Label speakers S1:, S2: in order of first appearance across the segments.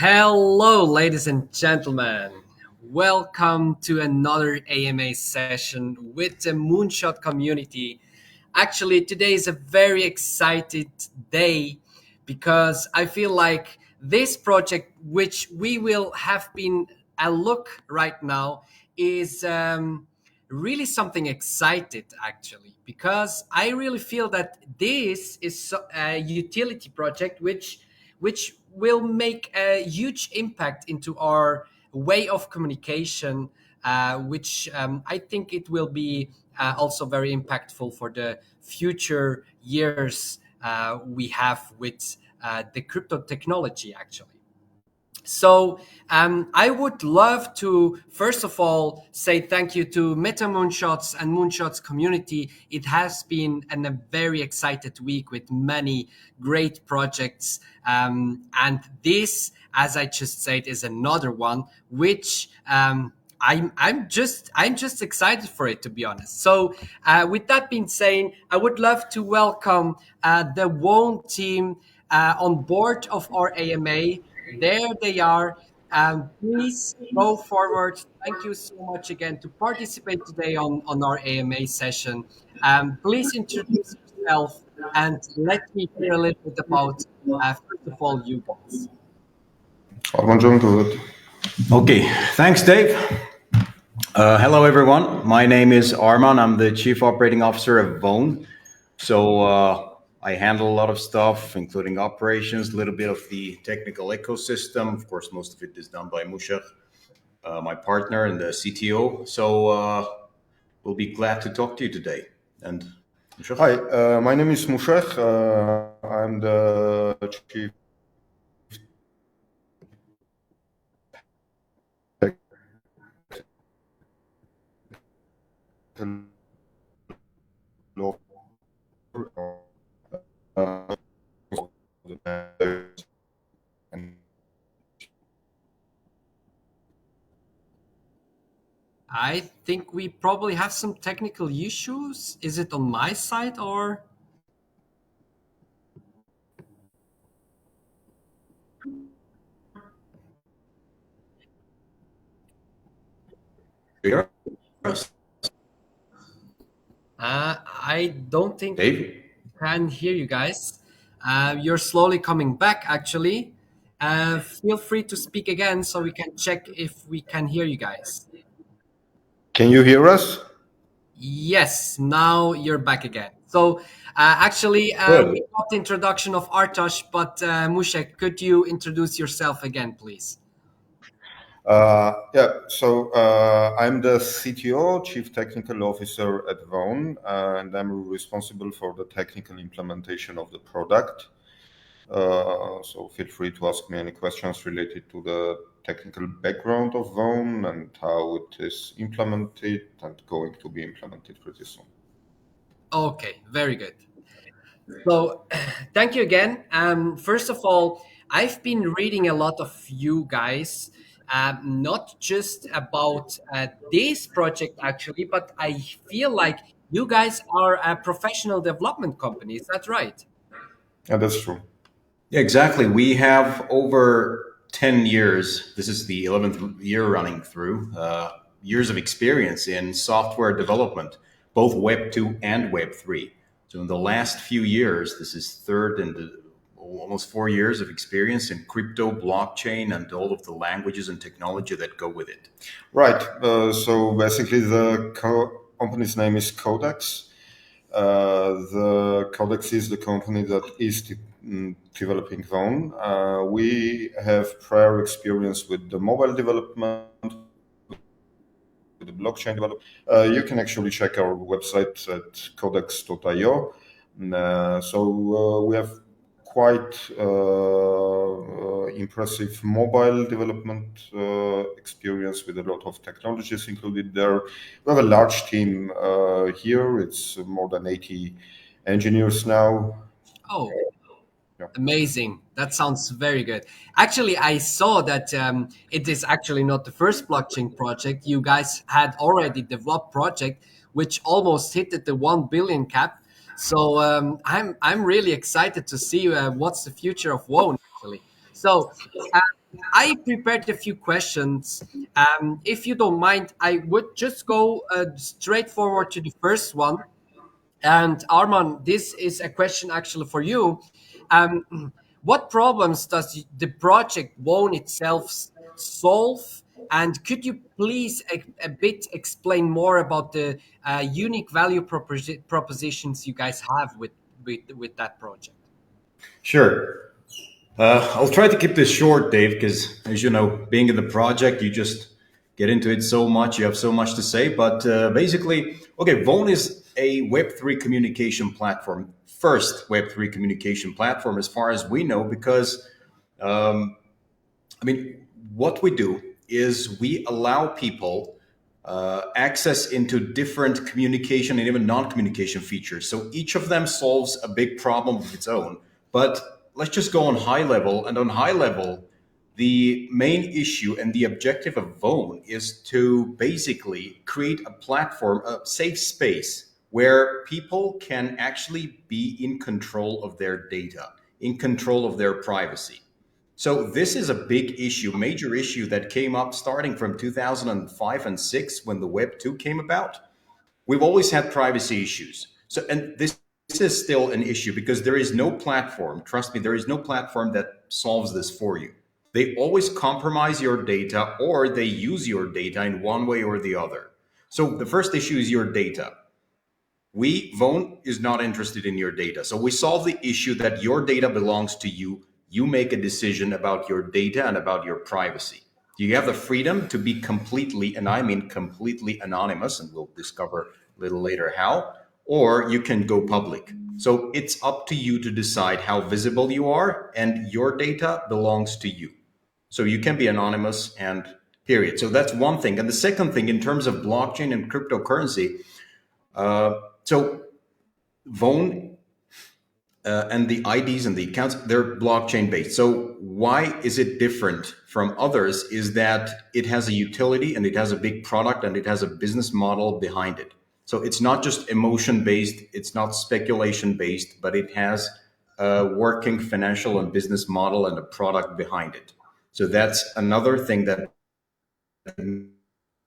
S1: Hello, ladies and gentlemen. Welcome to another AMA session with the Moonshot community. Actually, today is a very excited day because I feel like this project, which we will have been a look right now, is really something excited actually, because I really feel that this is a utility project which will make a huge impact into our way of communication, which I think it will be also very impactful for the future years we have with the crypto technology actually. So I would love to, first of all, say thank you to Metamoonshots and Moonshots community. It has been a very excited week with many great projects. And this, as I just said, is another one which I'm just excited for it, to be honest. So with that being said, I would love to welcome the Wone team on board of our AMA. There they are. Please go forward. Thank you so much again to participate today on our AMA session. Please introduce yourself and let me hear a little bit about, first of all, you guys.
S2: Arman, do it.
S3: Okay, thanks, Dave. Hello, everyone. My name is Arman. I'm the Chief Operating Officer of Vone. So I handle a lot of stuff, including operations, a little bit of the technical ecosystem. Of course, most of it is done by Mushegh, my partner and the CTO. So we'll be glad to talk to you today. And
S2: Mushegh. Hi, my name is Mushegh. I'm the Chief
S1: I think we probably have some technical issues. Is it on my side or? I don't think
S3: Dave?
S1: I can hear you guys. You're slowly coming back, actually. Feel free to speak again so we can check if we can hear you guys.
S2: Can you hear us?
S1: Yes, now you're back again. So actually, we got the introduction of Artosh, but Mushegh, could you introduce yourself again, please?
S2: So I'm the CTO, Chief Technical Officer at Vone, and I'm responsible for the technical implementation of the product. So feel free to ask me any questions related to the technical background of Vone and how it is implemented and going to be implemented pretty soon.
S1: Okay, very good. So thank you again. First of all, I've been reading a lot of you guys, not just about this project actually, but I feel like you guys are a professional development company. Is that right?
S2: Yeah, that's true.
S3: Yeah, exactly. We have over 10 years. This is the 11th year running through. Years of experience in software development, both Web 2 and Web 3. So in the last few years, this is third and almost 4 years of experience in crypto, blockchain, and all of the languages and technology that go with it.
S2: Right. So basically the company's name is Codex. The Codex is the company that is developing Vone. We have prior experience with the mobile development, with the blockchain development. You can actually check our website at codex.io. So we have quite impressive mobile development experience with a lot of technologies included there. We have a large team here. It's more than 80 engineers now.
S1: Oh,
S2: Yeah.
S1: amazing. That sounds very good. Actually, I saw that it is actually not the first blockchain project. You guys had already developed project which almost hit the 1 billion cap. So I'm really excited to see what's the future of Wone actually. So uh, I prepared a few questions. If you don't mind, I would just go straight forward to the first one. And Arman, this is a question actually for you. What problems does the project Wone itself solve? And could you please a bit explain more about the unique value propositions you guys have with that project?
S3: Sure. I'll try to keep this short, Dave, because as you know, being in the project, you just get into it so much, you have so much to say. But basically, okay, Vone is a Web3 communication platform, first Web3 communication platform, as far as we know, because I mean, what we do is we allow people access into different communication and even non-communication features. So each of them solves a big problem of its own. But let's just go on high level. And on high level, the main issue and the objective of Vone is to basically create a platform, a safe space where people can actually be in control of their data, in control of their privacy. So this is a big issue, major issue that came up starting from 2005 and 6 when the Web 2 came about. We've always had privacy issues. So, and this is still an issue because there is no platform, trust me, there is no platform that solves this for you. They always compromise your data or they use your data in one way or the other. So the first issue is your data. Vone is not interested in your data. So we solve the issue that your data belongs to you. You make a decision about your data and about your privacy. You have the freedom to be completely, and I mean completely anonymous, and we'll discover a little later how, or you can go public. So it's up to you to decide how visible you are, and your data belongs to you. So you can be anonymous and period. So that's one thing. And the second thing, in terms of blockchain and cryptocurrency, so Vone and the IDs and the accounts, they're blockchain based. So why is it different from others is that it has a utility and it has a big product and it has a business model behind it. So it's not just emotion based, it's not speculation based, but it has a working financial and business model and a product behind it. So that's another thing that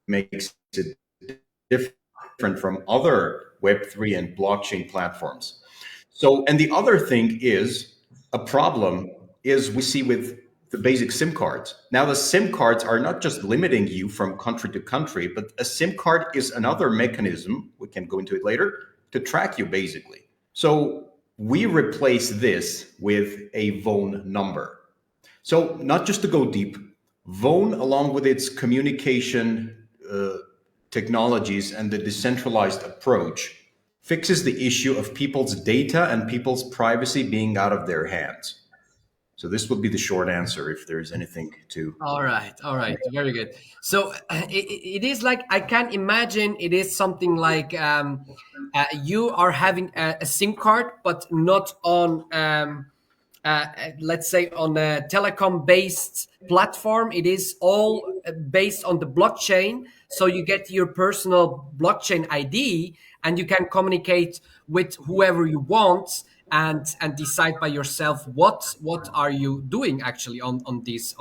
S3: makes it different from other Web3 and blockchain platforms. So, and the other thing is a problem is we see with the basic SIM cards. Now, the SIM cards are not just limiting you from country to country, but a SIM card is another mechanism, we can go into it later, to track you basically. So we replace this with a Vone number. So not just to go deep, Vone, along with its communication technologies and the decentralized approach, fixes the issue of people's data and people's privacy being out of their hands. So this would be the short answer if there is anything to.
S1: All right, very good. So it is like I can imagine it is something like you are having a SIM card, but not on let's say on a telecom based platform. It is all based on the blockchain, so you get your personal blockchain ID and you can communicate with whoever you want and decide by yourself what are you doing actually on this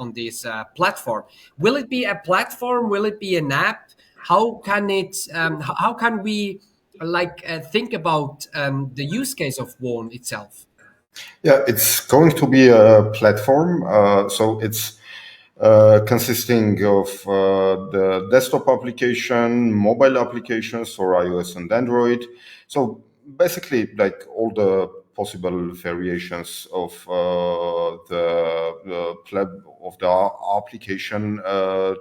S1: platform. Will it be a platform, will it be an app? How can it how can we like think about the use case of Wone itself?
S2: Yeah, it's going to be a platform. So it's consisting of the desktop application, mobile applications for iOS and Android. So basically, like all the possible variations of the application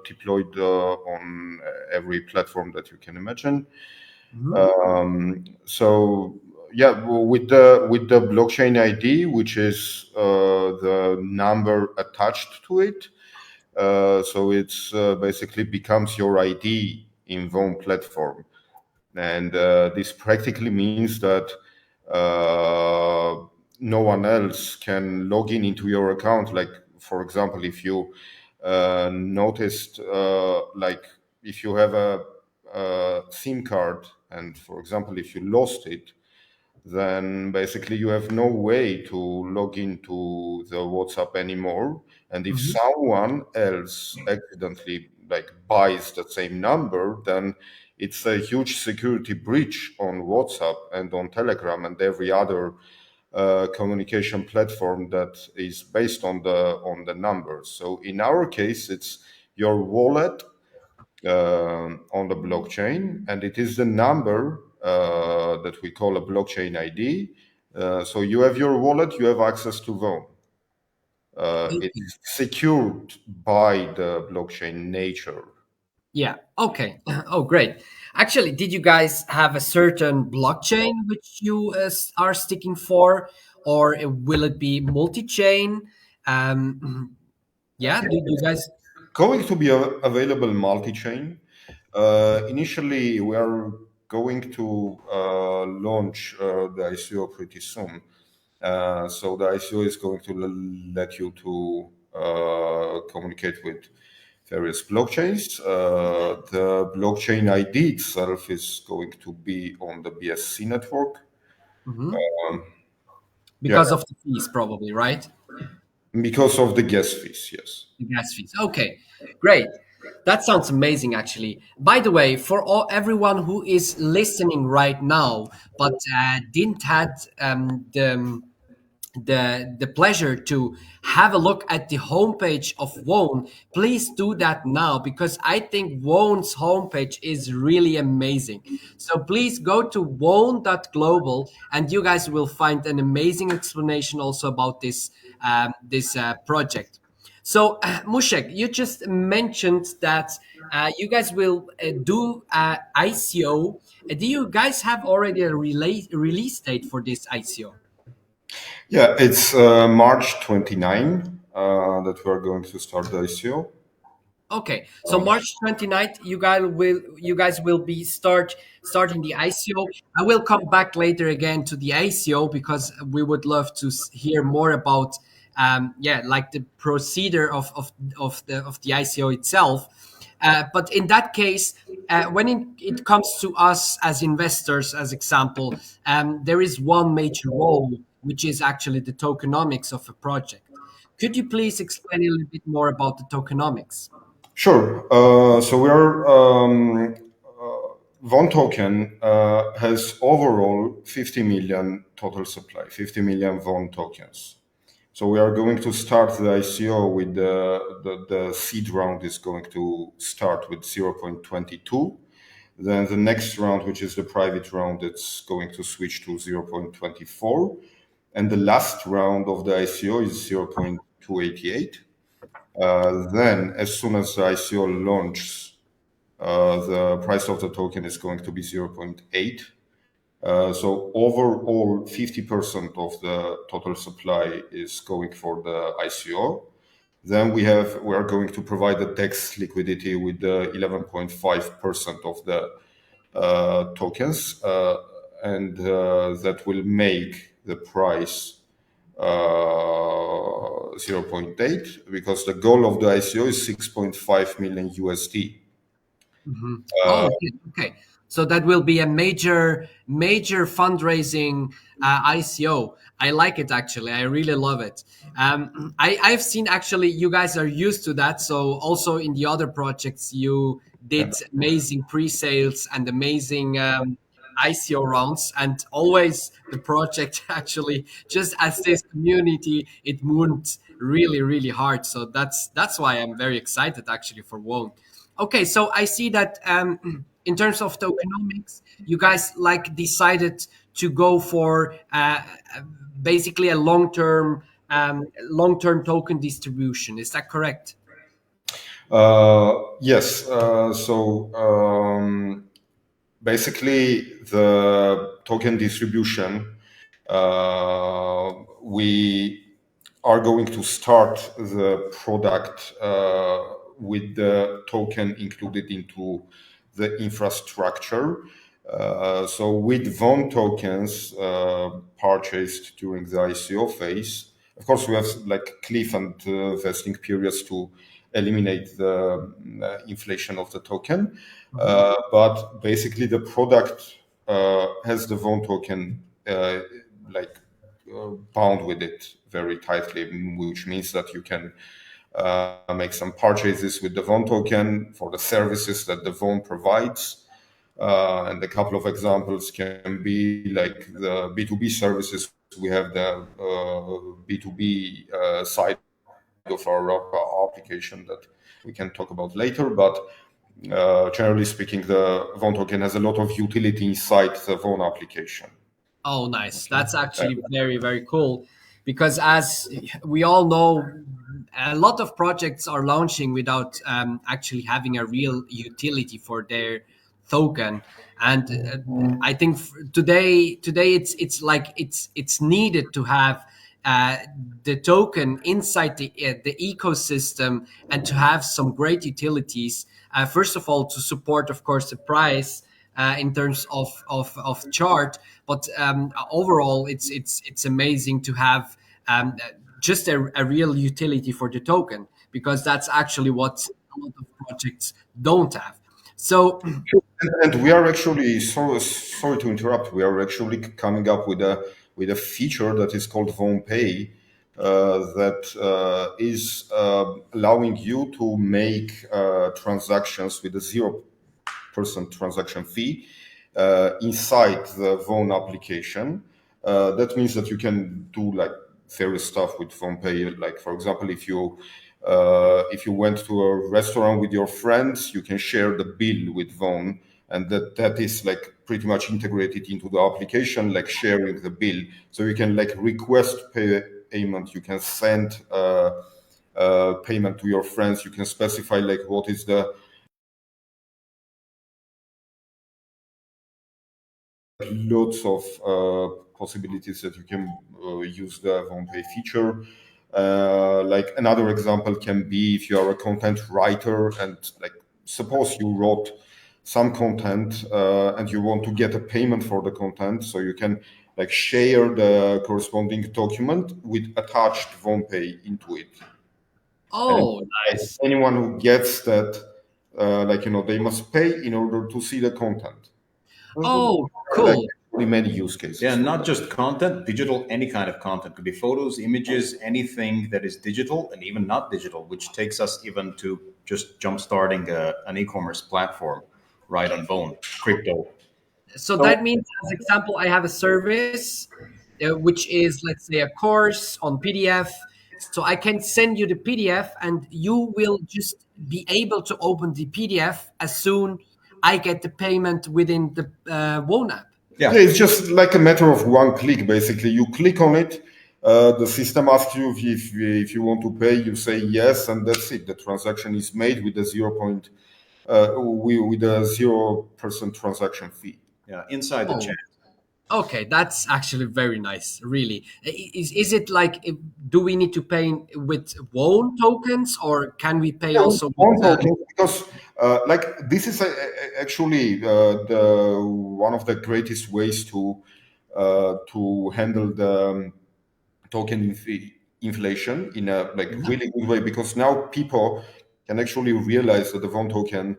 S2: deployed on every platform that you can imagine. So yeah, with the blockchain ID, which is the number attached to it, so it's basically becomes your ID in Vone platform, and this practically means that no one else can log in into your account. Like, for example, if you noticed, like if you have a SIM card, and for example, if you lost it, then basically you have no way to log into the WhatsApp anymore. And if someone else accidentally like buys the same number, then it's a huge security breach on WhatsApp and on Telegram and every other communication platform that is based on the numbers. So in our case, it's your wallet on the blockchain, and it is the number that we call a blockchain ID. So you have your wallet, you have access to Vone. It's secured by the blockchain nature.
S1: Yeah. Okay. Oh, great. Actually, did you guys have a certain blockchain which you are sticking for, or will it be multi-chain? Yeah. Do you guys?
S2: Going to be available multi-chain. Initially, we are going to launch the ICO pretty soon. So the ICO is going to let you to communicate with various blockchains. The blockchain ID itself is going to be on the BSC network.
S1: Mhm.
S2: Yeah,
S1: Because of the fees, probably, right?
S2: because of the gas fees, yes.
S1: The gas fees. Okay, great. That sounds amazing, actually. By the way, for everyone who is listening right now, but didn't had the pleasure to have a look at the homepage of Wone, please do that now, because I think Wone's homepage is really amazing. So please go to wone.global and you guys will find an amazing explanation also about this project. So, Mushegh, you just mentioned that you guys will do ICO. Do you guys have already a release date for this ICO?
S2: Yeah, it's March 29 that we're going to start the ICO.
S1: Okay, so March 29th, you guys will be starting the ICO. I will come back later again to the ICO because we would love to hear more about yeah, like the procedure of the ICO itself. But in that case, when it comes to us as investors, as example, there is one major role, which is actually the tokenomics of a project. Could you please explain a little bit more about the tokenomics?
S2: Sure. So we are Vone token has overall 50 million total supply, 50 million Vone tokens. So we are going to start the ICO with the seed round is going to start with 0.22. Then the next round, which is the private round, it's going to switch to 0.24. And the last round of the ICO is 0.288. Then, as soon as the ICO launches, the price of the token is going to be zero point 0.8. So overall, 50% of the total supply is going for the ICO. Then we are going to provide the DEX liquidity with the 11.5% of the tokens, and that will make the price zero point 0.8, because the goal of the ICO is 6.5 million USD.
S1: Oh, okay. Okay. So that will be a major fundraising ICO. I like it actually. I really love it. I've seen actually you guys are used to that. So also in the other projects you did amazing pre-sales and amazing ICO rounds, and always the project actually just as this community it moved really hard. So that's why I'm very excited actually for Wone. Okay, so I see that in terms of tokenomics, you guys like decided to go for basically a long-term token distribution. Is that correct?
S2: Yes. Basically, the token distribution, we are going to start the product with the token included into the infrastructure. So with Vone tokens purchased during the ICO phase, of course, we have like cliff and vesting periods to eliminate the inflation of the token. But basically, the product has the Vone token like bound with it very tightly, which means that you can make some purchases with the Vone token for the services that the Vone provides. And a couple of examples can be like the B2B services. We have the B2B side of our application that we can talk about later. But generally speaking, the Vone token has a lot of utility inside the Vone application.
S1: Oh, nice. That's actually very, very cool because as we all know, a lot of projects are launching without actually having a real utility for their token. And I think today it's needed to have uh, the token inside the ecosystem and to have some great utilities. First of all, to support, of course, the price in terms of chart, but overall, it's amazing to have just a real utility for the token because that's actually what a lot of projects don't have. So,
S2: And we are actually sorry to interrupt. We are actually coming up with a feature that is called Vone Pay, that is allowing you to make transactions with a 0% transaction fee inside the Vone application. That means that you can do like various stuff with Vone Pay. Like for example, if you went to a restaurant with your friends, you can share the bill with Vone, and that is like pretty much integrated into the application, like sharing the bill. So you can like request payment. You can send payment to your friends. You can specify like what is the lots of possibilities that you can use the Vone Pay feature. Like another example can be if you are a content writer and like suppose you wrote some content and you want to get a payment for the content, so you can like share the corresponding document with attached Vone Pay into it. And
S1: oh, nice.
S2: anyone who gets that, they must pay in order to see the content.
S1: Oh,
S2: Like
S1: cool.
S2: many use cases.
S3: Yeah,
S2: for
S3: not
S2: that.
S3: just content, digital, any kind of content. Could be photos, images, anything that is digital and even not digital, which takes us even to just jump starting an e-commerce platform right on Vone, crypto.
S1: So
S3: So
S1: that means, as example, I have a service which is, let's say, a course on PDF. So I can send you the PDF, and you will just be able to open the PDF as soon I get the payment within the Wone app.
S3: yeah,
S2: Yeah, it's just like a matter of one click. Basically, you click on it. The system asks you if you want to pay. You say yes, and that's it. The transaction is made with a 0% transaction fee.
S3: yeah, inside the
S1: Oh,
S3: chat.
S1: okay, that's actually very nice. Really, is it like do we need to pay with Wone tokens, or can we pay
S2: Yeah,
S1: also with?
S2: one token, because like this is actually the one of the greatest ways to handle the token inflation in a like
S1: Mhm.
S2: really good way, because now people can actually realize that the Vone token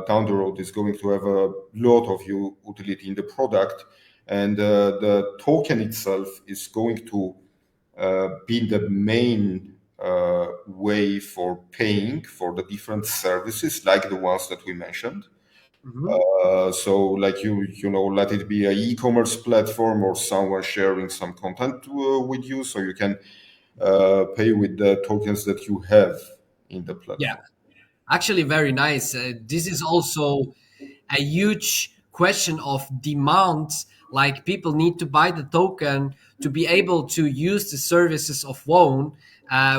S2: down the road is going to have a lot of utility in the product, and the token itself is going to be the main way for paying for the different services like the ones that we mentioned.
S1: Mhm.
S2: So like let it be an e-commerce platform or someone sharing some content with you, so you can pay with the tokens that you have in the
S1: Yeah.
S2: platform.
S1: Actually, very nice. This is also a huge question of demands, like people need to buy the token to be able to use the services of Vone,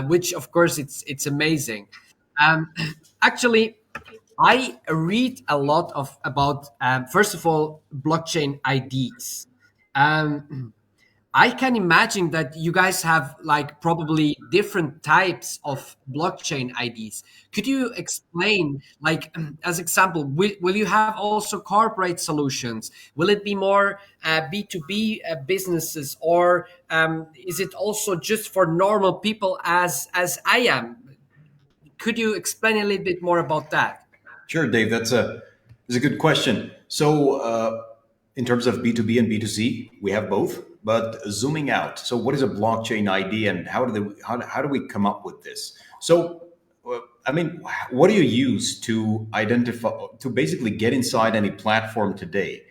S1: which of course it's amazing. Um, Actually, I read a lot of about first of all blockchain IDs. Um, I can imagine that you guys have like probably different types of blockchain IDs. Could you explain, like, as example, will you have also corporate solutions? Will it be more B2B businesses, or is it also just for normal people as I am? Could you explain a little bit more about that?
S3: Sure, Dave. That's a good question. So, in terms of B2B and B2C, we have both. But zooming out, so what is a blockchain ID, and how do we come up with this? So, I mean, what do you use to identify to basically get inside any platform today?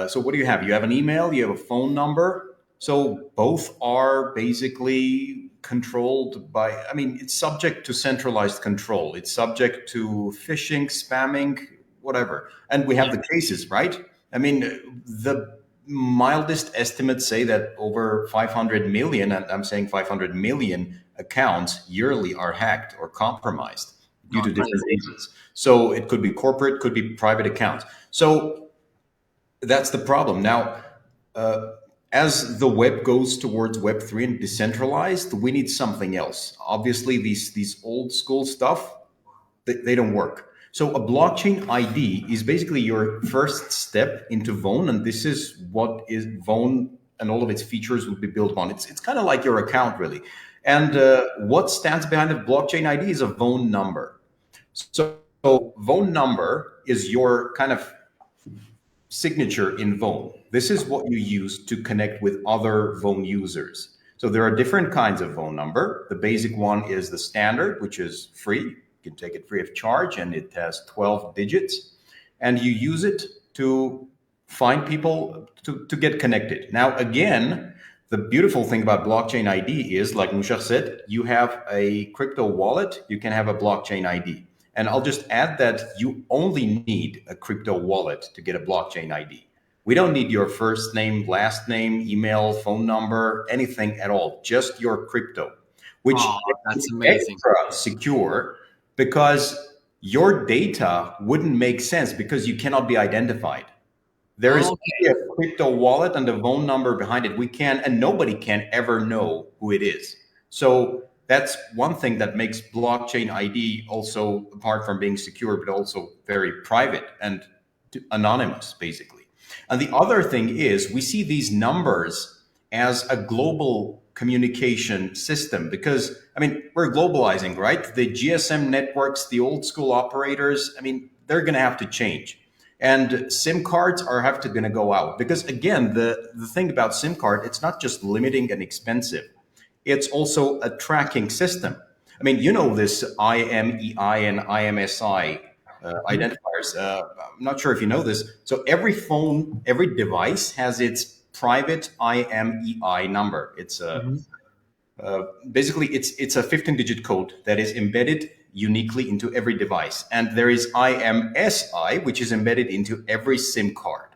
S3: So, what do you have? You have an email, you have a phone number. So, both are basically controlled by, I mean, it's subject to centralized control. It's subject to phishing, spamming, whatever. And we have the cases, right? I mean, the mildest estimates say that over 500 million, and I'm saying 500 million accounts yearly are hacked or compromised due
S1: Oh,
S3: to different
S1: crazy.
S3: reasons. So it could be corporate, could be private accounts. So that's the problem. Now, uh, as the web goes towards Web3 and decentralized, we need something else. Obviously, these old school stuff, they don't work. So a blockchain ID is basically your first step into Vone, and this is what is Vone and all of its features will be built on. It's kind of like your account, really. And what stands behind a blockchain ID is a Vone number. So Vone number is your kind of signature in Vone. This is what you use to connect with other Vone users. So there are different kinds of Vone number. The basic one is the standard, which is free. You can take it free of charge, and it has 12 digits. And you use it to find people to get connected. Now, again, the beautiful thing about blockchain ID is, like Mushegh said, you have a crypto wallet, you can have a blockchain ID. And I'll just add that you only need a crypto wallet to get a blockchain ID. We don't need your first name, last name, email, phone number, anything at all, just your crypto, which
S1: Oh,
S3: is
S1: that's amazing.
S3: extra secure because your data wouldn't make sense because you cannot be identified. There is
S1: Okay.
S3: only a crypto wallet and a phone number behind it. We can, and nobody can ever know who it is. So that's one thing that makes blockchain ID also, apart from being secure, but also very private and anonymous, basically. And the other thing is we see these numbers as a global communication system because, I mean, we're globalizing, right? The GSM networks, the old school operators, I mean, they're going to have to change. And SIM cards are have to going to go out because, again, the thing about SIM card, it's not just limiting and expensive. It's also a tracking system. I mean, you know this IMEI and IMSI
S1: Mhm.
S3: identifiers. I'm not sure if you know this. So every phone, every device has its private IMEI number. It's a
S1: Mhm.
S3: basically it's a 15-digit code that is embedded uniquely into every device, and there is IMSI, which is embedded into every SIM card.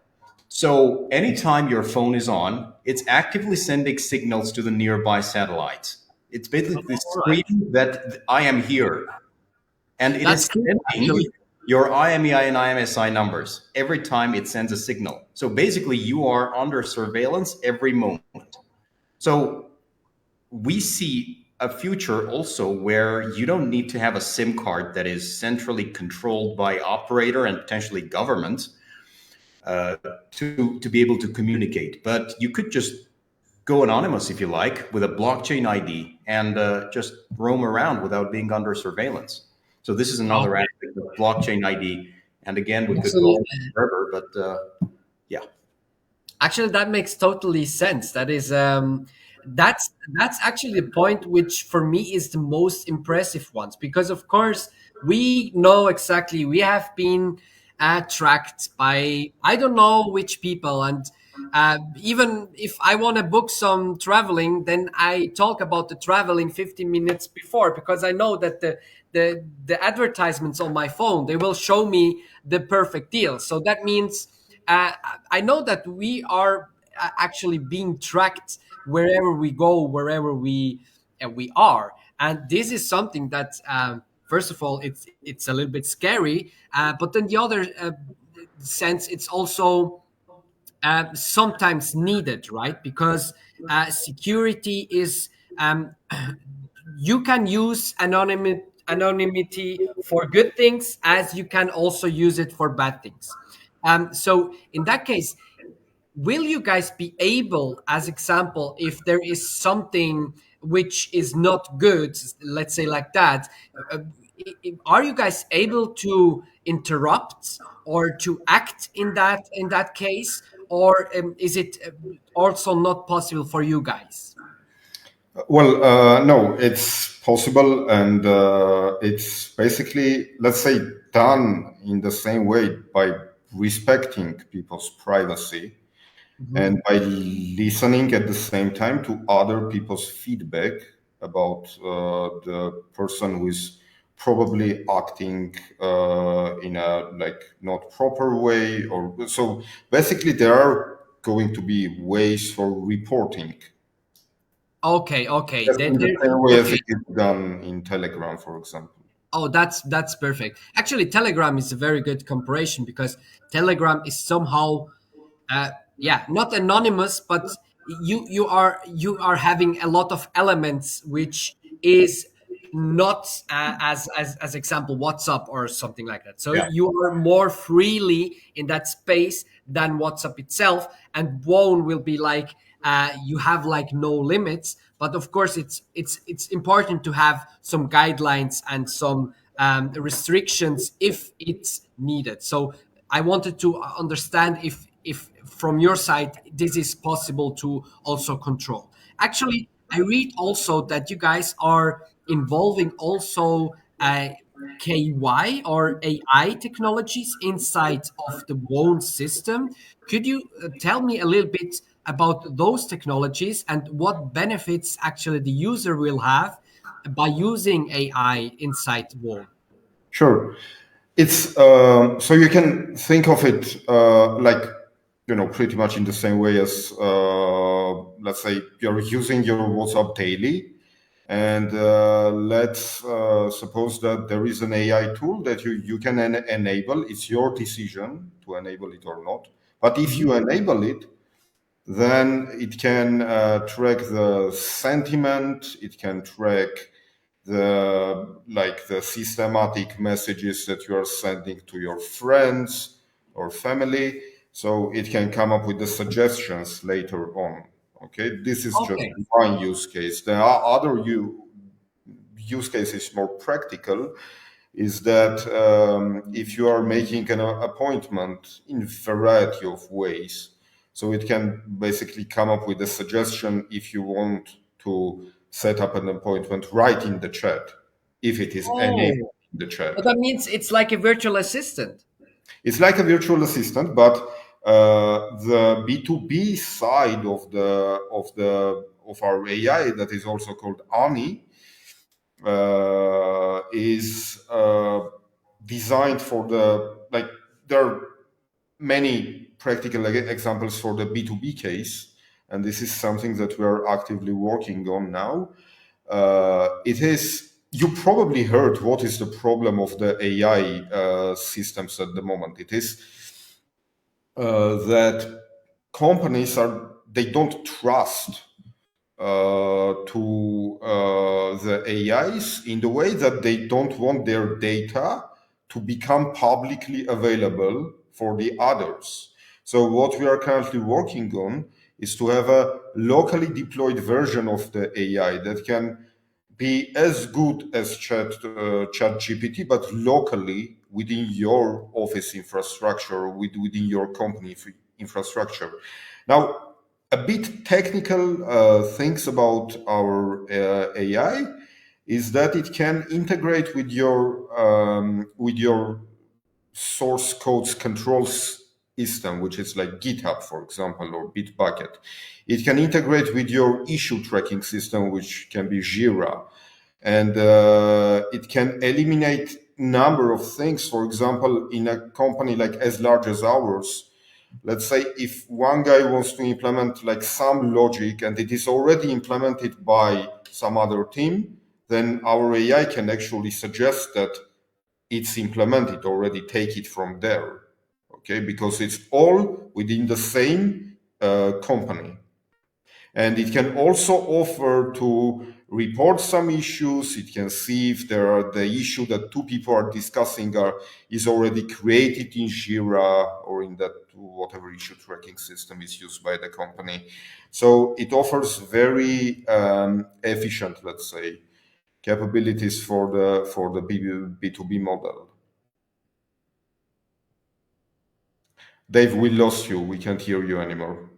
S3: So anytime your phone is on, it's actively sending signals to the nearby satellites. It's basically
S1: All right.
S3: screaming that I am here, and it
S1: That's
S3: is
S1: cool,
S3: sending
S1: actually.
S3: your IMEI and IMSI numbers every time it sends a signal. So basically, you are under surveillance every moment. So we see a future also where you don't need to have a SIM card that is centrally controlled by operator and potentially government uh, to be able to communicate. But you could just go anonymous if you like with a blockchain ID and just roam around without being under surveillance. So this is another
S1: Okay.
S3: aspect of blockchain ID. And again, we could go
S1: Actually,
S3: on forever, but yeah.
S1: actually, that makes totally sense. That's actually the point which for me is the most impressive ones, because of course we know exactly we have been tracked by I don't know which people, and even if I want to book some traveling, then I talk about the traveling 15 minutes before, because I know that the advertisements on my phone, they will show me the perfect deal. So that means I know that we are actually being tracked wherever we go, wherever we are, and this is something that, first of all, it's a little bit scary, but then the other sense, it's also sometimes needed, right? Because security is, you can use anonymity for good things, as you can also use it for bad things. So in that case, will you guys be able, as example, if there is something which is not good, let's say like that, uh, are you guys able to interrupt or to act in that case, or is it also not possible for you guys?
S2: Well, no, it's possible, and it's basically, let's say, done in the same way by respecting people's privacy
S1: Mhm.
S2: and by listening at the same time to other people's feedback about the person who is probably acting in a like not proper way, or so. Basically, there are going to be ways for reporting,
S1: Okay, okay.
S2: just in the same way as
S1: Okay.
S2: it is done in Telegram, for example.
S1: Oh, that's perfect. Actually, Telegram is a very good comparison because Telegram is somehow, uh, yeah, not anonymous, but you are having a lot of elements which is not as example WhatsApp or something like that. So
S3: Yeah.
S1: you are more freely in that space than WhatsApp itself, and Wone will be like, you have like no limits. But of course, it's important to have some guidelines and some restrictions if it's needed. So I wanted to understand if from your side this is possible to also control. Actually, I read also that you guys are involving also KY or AI technologies inside of the Wone system. Could you tell me a little bit about those technologies and what benefits actually the user will have by using AI inside Wone?
S2: Sure. It's so you can think of it like, pretty much in the same way as let's say you're using your WhatsApp daily, and let's suppose that there is an AI tool that you can enable. It's your decision to enable it or not. But if
S1: Mhm.
S2: you enable it, then it can track the sentiment. It can track the systematic messages that you are sending to your friends or family, so it can come up with the suggestions later on. Okay, this is just
S1: Okay.
S2: one use case. There are other use cases more practical, is that if you are making an appointment in variety of ways, so it can basically come up with a suggestion if you want to set up an appointment right in the chat, if it is enabled
S1: Oh,
S2: in the
S1: so
S2: chat.
S1: that means it's like a virtual assistant.
S2: It's like a virtual assistant, but the B2B side of our AI, that is also called Ani, is designed for the like. There are many practical examples for the B2B case, and this is something that we are actively working on now. It is, you probably heard what is the problem of the AI systems at the moment. It is that companies they don't trust to the AIs in the way that they don't want their data to become publicly available for the others. So what we are currently working on is to have a locally deployed version of the AI that can be as good as ChatGPT, but locally within your office infrastructure, within your company infrastructure. Now, a bit technical things about our AI is that it can integrate with your source codes control system, which is like GitHub, for example, or Bitbucket. It can integrate with your issue tracking system, which can be Jira, and it can eliminate number of things. For example, in a company like as large as ours, Let's say if one guy wants to implement like some logic and it is already implemented by some other team, then our AI can actually suggest that it's implemented already, take it from there. Okay, because it's all within the same company. And it can also offer to report some issues. It can see if there are the issue that two people are discussing is already created in Jira or in that whatever issue tracking system is used by the company. So it offers very efficient, let's say, capabilities for the B2B model. Dave, we lost you. We can't hear you anymore.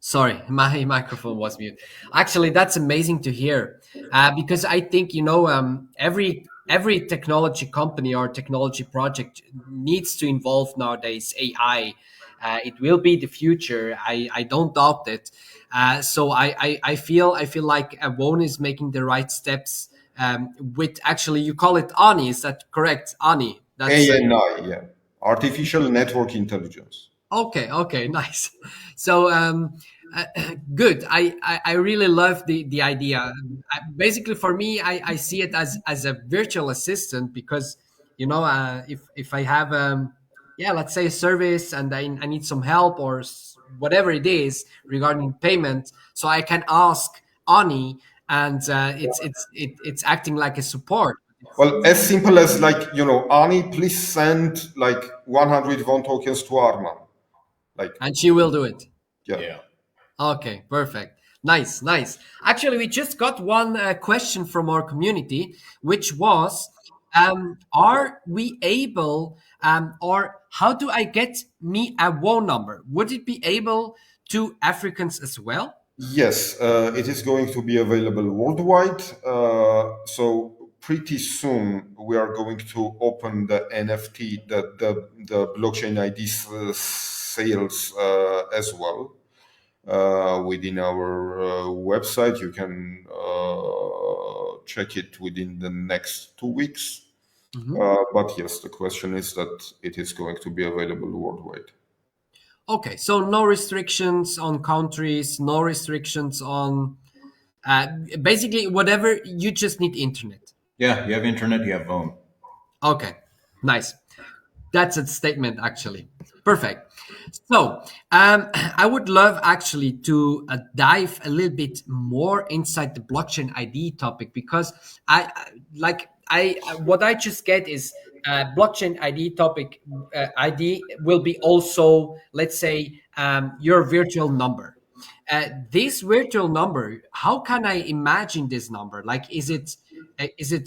S1: Sorry, my microphone was mute. Actually, that's amazing to hear, because I think every technology company or technology project needs to involve nowadays AI. It will be the future. I don't doubt it. So I feel like Wone is making the right steps. With actually, you call it Ani. Is that correct, Ani? That's
S2: ANI, yeah, artificial network intelligence.
S1: okay, nice. So uh, good. I really love the idea. Basically, for me, I see it as a virtual assistant because if I have yeah, let's say a service and I need some help or whatever it is regarding payment, so I can ask Ani, and it's acting like a support.
S2: Well, as simple as like, Ani, please send like 100 Vone tokens to Arman. Like,
S1: And she will do it.
S2: yeah.
S3: Yeah.
S1: Okay, perfect. Nice, nice. Actually, we just got one question from our community, which was, are we able, or how do I get me a WOA number? Would it be able to Africans as well?
S2: Yes, it is going to be available worldwide. So pretty soon we are going to open the NFT, the blockchain ID sales as well. Within our website. You can check it within the next 2 weeks. But yes, the question is that it is going to be available worldwide.
S1: Okay, so no restrictions on countries, no restrictions on basically whatever, you just need internet.
S3: Yeah, you have internet, you have Vone.
S1: Okay, nice. That's a statement, actually. Perfect. So, I would love actually to dive a little bit more inside the blockchain ID topic because what I just get is blockchain ID topic. ID will be also, let's say, your virtual number. This virtual number, how can I imagine this number? Like, is it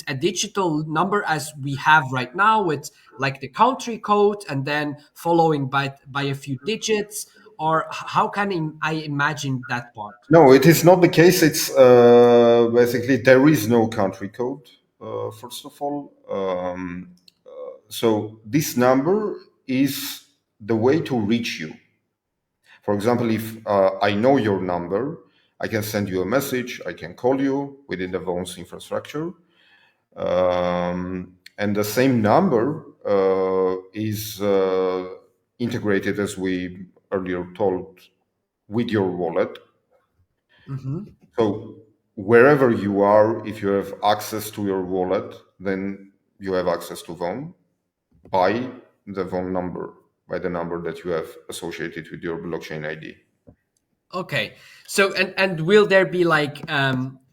S1: a digital number as we have right now with like the country code and then following by a few digits, or how can I imagine that part?
S2: No, it is not the case. It's basically there is no country code, first of all. So this number is the way to reach you. For example, if I know your number, I can send you a message, I can call you within the Vone's infrastructure. And the same number is integrated, as we earlier told, with your wallet.
S1: Mm-hmm.
S2: So wherever you are, if you have access to your wallet, then you have access to Vone by the Vone number, by the number that you have associated with your blockchain ID.
S1: Okay. So and will there be like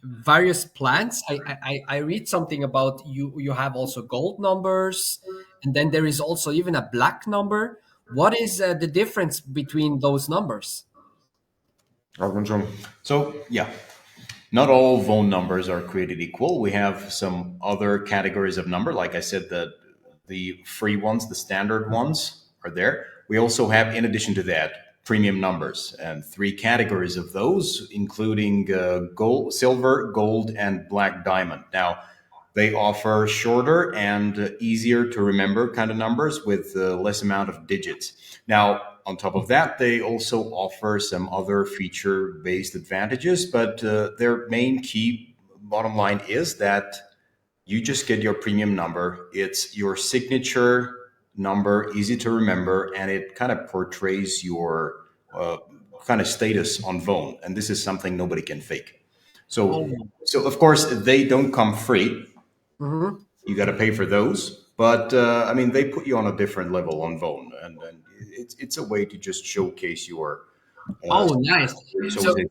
S1: various plans? I read something about you have also gold numbers, and then there is also even a black number. What is the difference between those numbers?
S2: Arman John.
S3: So, yeah, not all Vone numbers are created equal. We have some other categories of number. Like I said, the free ones, the standard ones are there. We also have, in addition to that, premium numbers and three categories of those, including gold, silver, gold, and black diamond. Now, they offer shorter and easier to remember kind of numbers with less amount of digits. Now, on top of that, they also offer some other feature-based advantages, but their main key bottom line is that you just get your premium number. It's your signature number, easy to remember, and it kind of portrays your kind of status on Vone. And this is something nobody can fake. So,
S1: Oh.
S3: so of course they don't come free.
S1: Mhm.
S3: You got to pay for those, but I mean they put you on a different level on Vone, and it's a way to just showcase your
S1: Oh, nice. So
S3: socialization.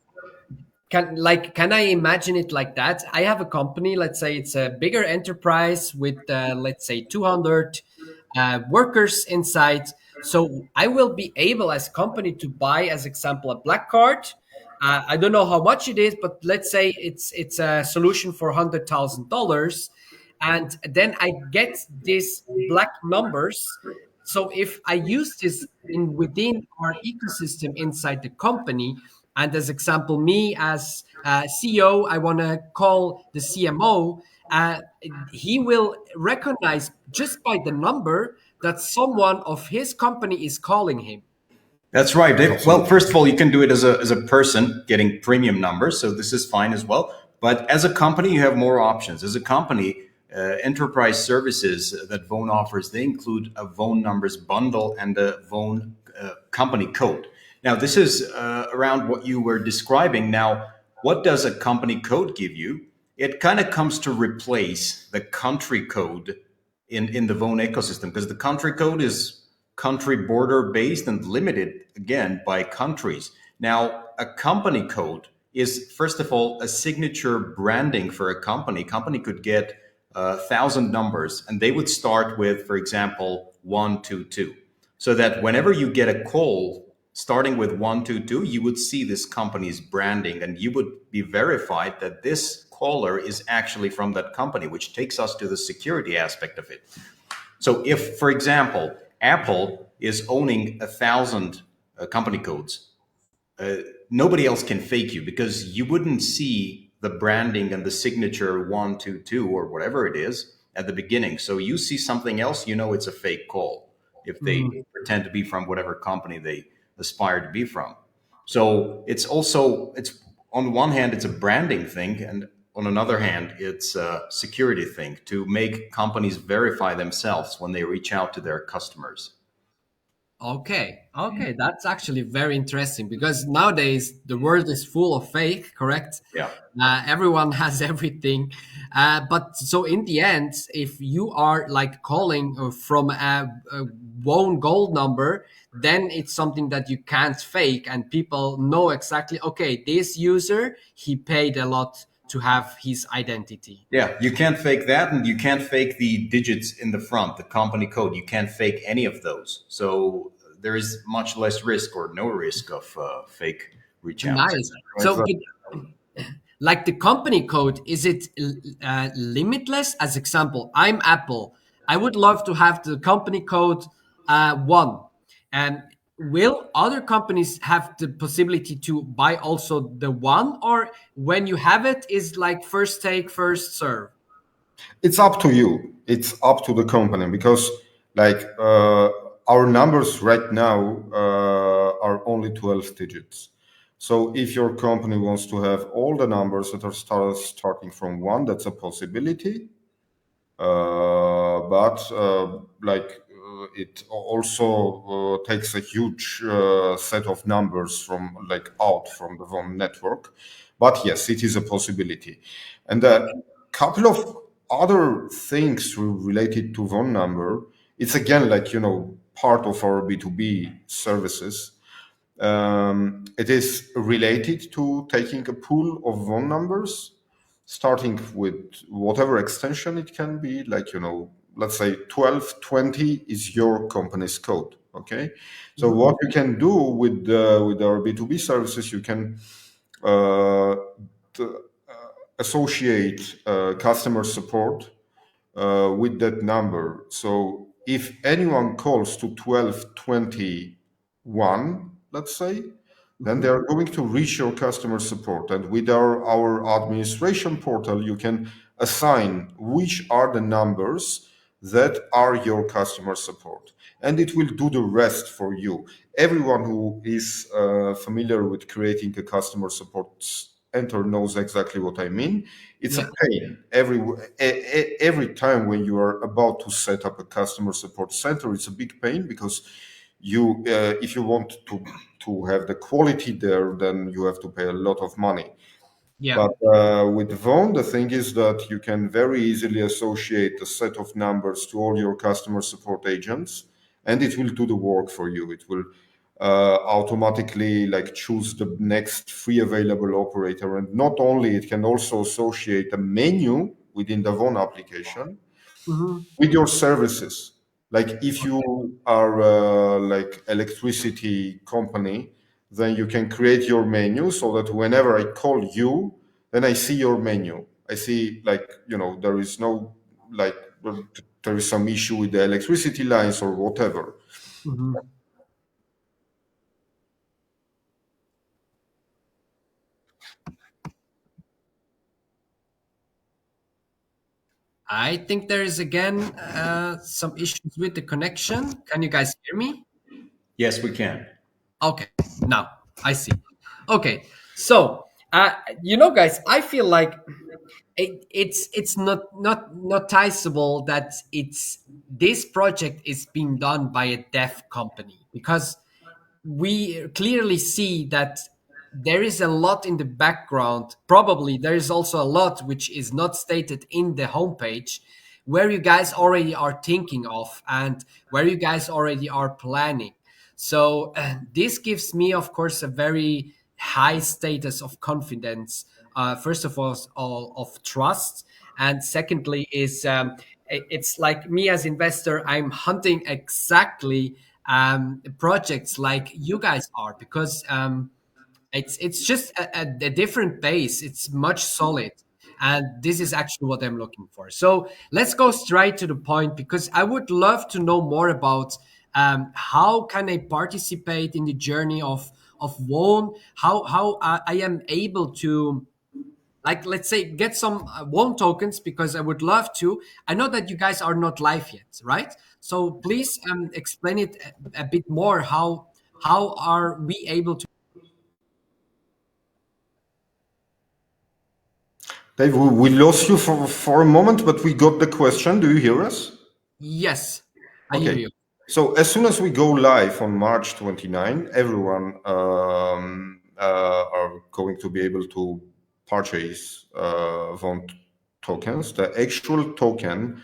S1: can I imagine it like that? I have a company, let's say it's a bigger enterprise with let's say 200 workers inside. So I will be able as company to buy, as example, a black card. I don't know how much it is, but let's say it's a solution for $100,000, and then I get these black numbers. So if I use this in within our ecosystem inside the company, and as example, me as CEO, I want to call the CMO. Uh, he will recognize just by the number that someone of his company is calling him.
S3: That's right. Well,
S2: Absolutely.
S3: first of all, you can do it as a person getting premium numbers, so this is fine as well. But as a company, you have more options. As a company, enterprise services that Vone offers, they include a Vone numbers bundle and a Vone company code. Now, this is around what you were describing. Now, what does a company code give you? It kind of comes to replace the country code in the Vone ecosystem, because the country code is country border based and limited again by countries. Now, a company code is first of all a signature branding for a company. Company could get 1,000 numbers, and they would start with, for example, 122, so that whenever you get a call starting with 122, you would see this company's branding, and you would be verified that this caller is actually from that company, which takes us to the security aspect of it. So if, for example, Apple is owning 1,000 company codes, nobody else can fake you, because you wouldn't see the branding and the signature 122 or whatever it is at the beginning. So you see something else, you know it's a fake call if they
S1: Mhm.
S3: pretend to be from whatever company they aspire to be from. So it's on one hand it's a branding thing, and on another hand it's a security thing to make companies verify themselves when they reach out to their customers.
S1: Okay, okay, that's actually very interesting because nowadays the world is full of fake, correct?
S3: Yeah.
S1: Everyone has everything, but so in the end, if you are like calling from a one gold number, then it's something that you can't fake, and people know exactly. Okay, this user he paid a lot to have his identity.
S3: Yeah, you can't fake that, and you can't fake the digits in the front, the company code. You can't fake any of those. So there is much less risk or no risk of fake reach outs.
S1: Nice. So,
S2: Exactly.
S1: like the company code, is it limitless? As example, I'm Apple. I would love to have the company code one. And will other companies have the possibility to buy also the one, or when you have it is like first take, first serve?
S2: It's up to you. It's up to the company because, like, our numbers right now are only 12 digits. So if your company wants to have all the numbers that are starting from one, that's a possibility. But it also takes a huge set of numbers from like out from the Vone network. But yes, it is a possibility. And a couple of other things related to Vone number, it's again like, part of our B2B services. It is related to taking a pool of Vone numbers, starting with whatever extension it can be, like, let's say 1220 is your company's code. Okay. So
S1: Mhm.
S2: what you can do with our B2B services, you can uh, t- associate customer support with that number. So if anyone calls to 1221, let's say, then they
S1: Mhm.
S2: are going to reach your customer support. And with our administration portal, you can assign which are the numbers that are your customer support. And it will do the rest for you. Everyone who is familiar with creating a customer support enter knows exactly what I mean. It's a
S1: Yeah.
S2: pain every time when you are about to set up a customer support center. It's a big pain because you if you want to have the quality there, then you have to pay a lot of money.
S1: Yeah.
S2: But with Vone, the thing is that you can very easily associate a set of numbers to all your customer support agents, and it will do the work for you. It will automatically like choose the next free available operator, and not only it can also associate a menu within the Vone application
S1: Hmm.
S2: with your services. Like if you are like electricity company, then you can create your menu so that whenever I call you, then I see your menu. I see like, there is no like there is some issue with the electricity lines or whatever.
S1: Hmm. I think there is again some issues with the connection. Can you guys hear me?
S3: Yes, we can.
S1: Okay, now I see. Okay, so guys, I feel like it's not noticeable that it's this project is being done by a dev company, because we clearly see that there is a lot in the background. Probably there is also a lot which is not stated in the homepage, where you guys already are thinking of and where you guys already are planning. So this gives me, of course, a very high status of confidence. First of all, of trust, and secondly is it's like me as investor. I'm hunting exactly projects like you guys are, because it's just a different base. It's much solid, and this is actually what I'm looking for. So let's go straight to the point, because I would love to know more about how can I participate in the journey of Wone, how I am able to, like, let's say, get some Wone tokens, because I would love to. I know that you guys are not live yet, right? So please explain it a bit more. How are we able to?
S2: Dave, we lost you for a moment, but we got the question. Do you hear us?
S1: Yes, I hear
S2: Okay.
S1: you.
S2: So as soon as we go live on March 29, everyone are going to be able to purchase Vont tokens. The actual token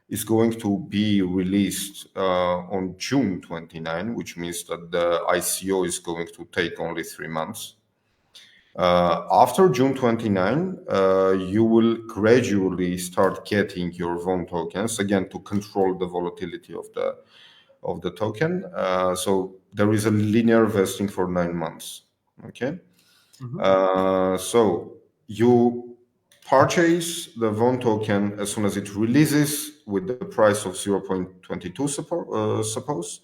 S2: is going to be released on June 29, which means that the ICO is going to take only 3 months. After June 29, you will gradually start getting your Vont tokens again to control the volatility of the token. So there is a linear vesting for 9 months. Okay.
S1: Hmm.
S2: So you purchase the Vont token as soon as it releases with the price of 0.22, suppose.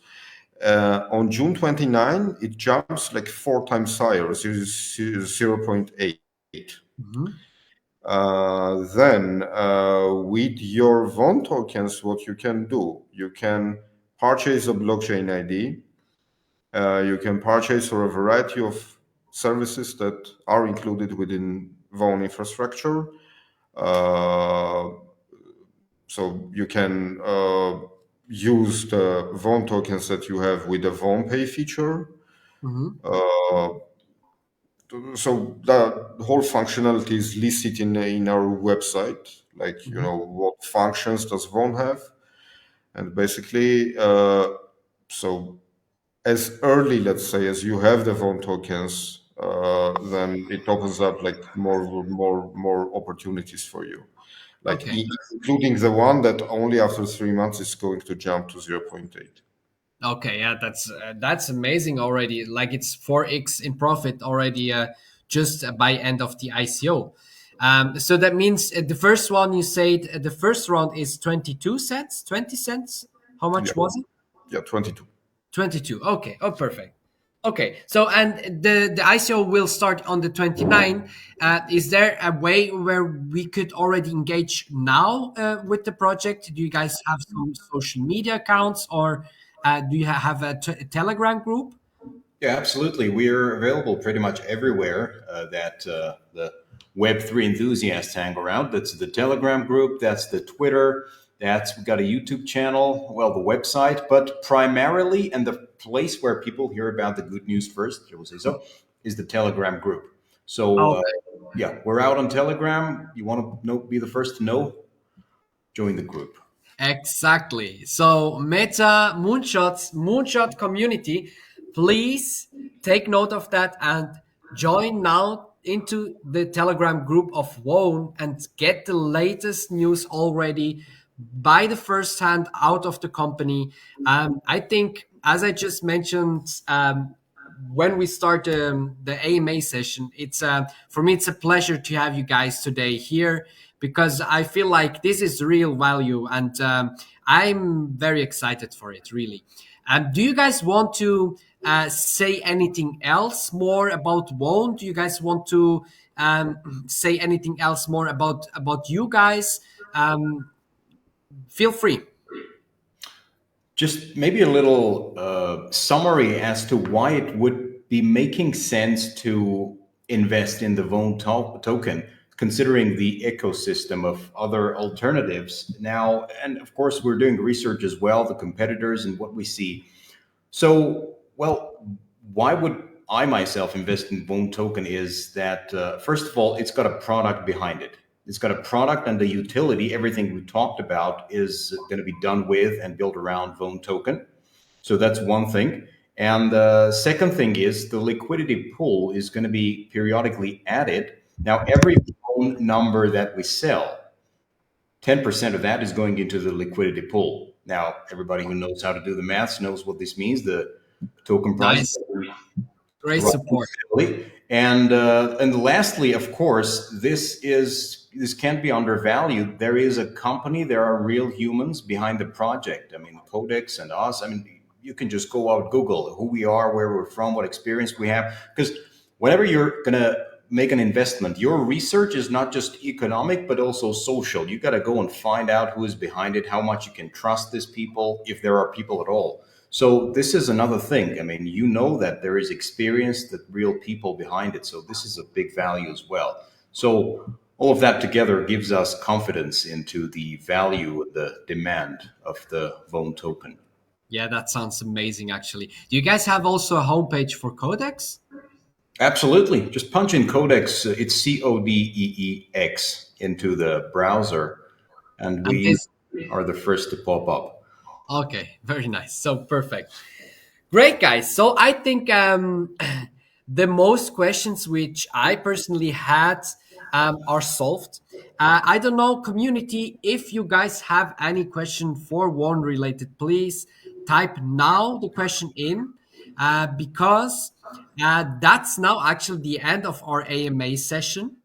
S2: On June 29, it jumps like 4 times higher, 0.8.
S1: Hmm.
S2: Then, with your Vont tokens, what you can do, you can purchase a blockchain ID. You can purchase for a variety of services that are included within Vone infrastructure. Uh, so you can use the Vone tokens that you have with the Vone Pay feature.
S1: Hmm.
S2: Uh, so the whole functionality is listed in our website, like
S1: Hmm.
S2: what functions does Vone have, and basically, so as early, let's say, as you have the Vone tokens, then it opens up like more opportunities for you, like
S1: Okay.
S2: including the one that only after 3 months is going to jump to 0.8.
S1: Okay, yeah, that's amazing already. Like it's 4x in profit already, just by end of the ICO. So that means the first one you said, the first round is 22 cents, 20 cents. How
S2: Yeah,
S1: much was it?
S2: yeah, 22.
S1: 22. Okay. Oh, perfect. Okay. So, and the ICO will start on the 29. Is there a way where we could already engage now with the project? Do you guys have some social media accounts, or do you have a Telegram group?
S3: Yeah, absolutely. We're available pretty much everywhere that the Web3 enthusiasts hang around. That's the Telegram group, that's the Twitter, we've got a YouTube channel, well, the website, but primarily, and the place where people hear about the good news first, I will say so, is the Telegram group. So, yeah, we're out on Telegram. You want to be the first to know? Join the group.
S1: Exactly. So Metamoonshots, Moonshot community, please take note of that and join now into the Telegram group of Wone and get the latest news already by the first hand out of the company. I think, as I just mentioned, when we start the AMA session, it's for me it's a pleasure to have you guys today here because I feel like this is real value and I'm very excited for it, really. Do you guys want to say anything else more about Wone? Do you guys want to say anything else more about you guys? Feel free.
S3: Just maybe a little summary as to why it would be making sense to invest in the Vone token, considering the ecosystem of other alternatives. Now, and of course, we're doing research as well, the competitors and what we see. So, well, why would I myself invest in Vone token is that, first of all, it's got a product behind it. It's got a product and the utility. Everything we talked about is going to be done with and built around Vone token. So that's one thing. And the second thing is the liquidity pool is going to be periodically added. Now, every Vone number that we sell, 10% of that is going into the liquidity pool. Now, everybody who knows how to do the maths knows what this means. The token price.
S1: Nice. Great support.
S3: And lastly, of course, this can't be undervalued. There is a company, there are real humans behind the project. I mean, Codex and us. I mean, you can just go out, Google who we are, where we're from, what experience we have. Because whenever you're gonna make an investment, your research is not just economic, but also social. You got to go and find out who is behind it, how much you can trust these people, if there are people at all. So this is another thing. I mean, you know that there is experience, that real people behind it. So this is a big value as well. So all of that together gives us confidence into the value, the demand of the Vone token.
S1: Yeah, that sounds amazing, actually. Do you guys have also a homepage for Codex?
S3: Absolutely. Just punch in Codex. It's CODEEX into the browser, and we are the first to pop up.
S1: Okay, very nice. So perfect. Great, guys. So I think the most questions which I personally had are solved. I don't know, community, if you guys have any question for Wone related, please type now the question in because that's now actually the end of our AMA session.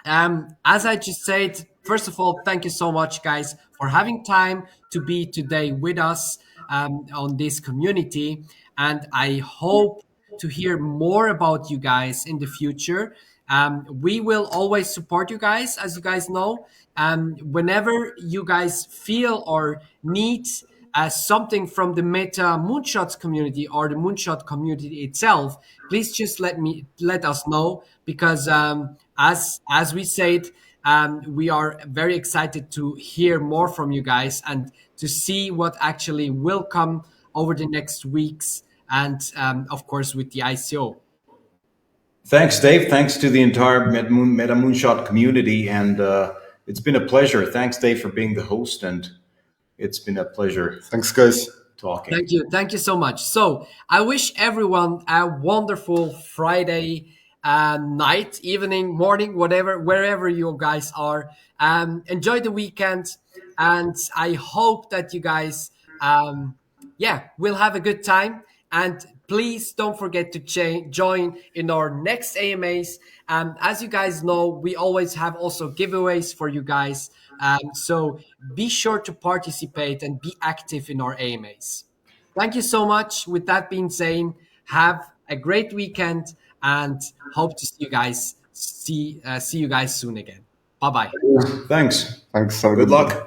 S1: As I just said, first of all, thank you so much, guys, for having time to be today with us on this community. And I hope to hear more about you guys in the future. We will always support you guys, as you guys know. Whenever you guys feel or need something from the Metamoonshots community or the Moonshot community itself, please just let us know because as we said, we are very excited to hear more from you guys and to see what actually will come over the next weeks and of course with the ICO.
S3: Thanks, Dave. Thanks to the entire Metamoonshot community, and it's been a pleasure. Thanks, Dave, for being the host, and it's been a pleasure.
S2: Thanks, guys.
S3: Talking.
S1: Thank you so much. So I wish everyone a wonderful Friday night, evening, morning, whatever, wherever you guys are. Enjoy the weekend, and I hope that you guys, will have a good time. And please don't forget to join in our next AMAs. As you guys know, we always have also giveaways for you guys. So be sure to participate and be active in our AMAs. Thank you so much. With that being said, have a great weekend and hope to see you guys soon again. Bye bye.
S3: Thanks.
S2: Thanks.
S3: Good luck.